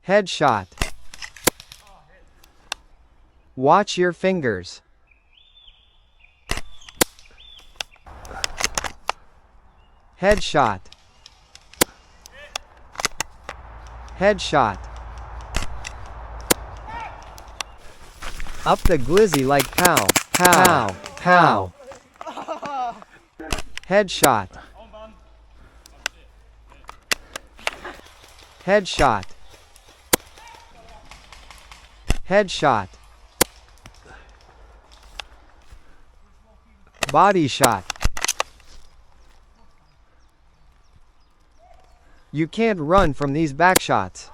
Headshot. Watch your fingers. Headshot. Headshot. Up the glizzy like pow, pow, pow. Headshot. Headshot. Headshot. Body shot. You can't run from these backshots.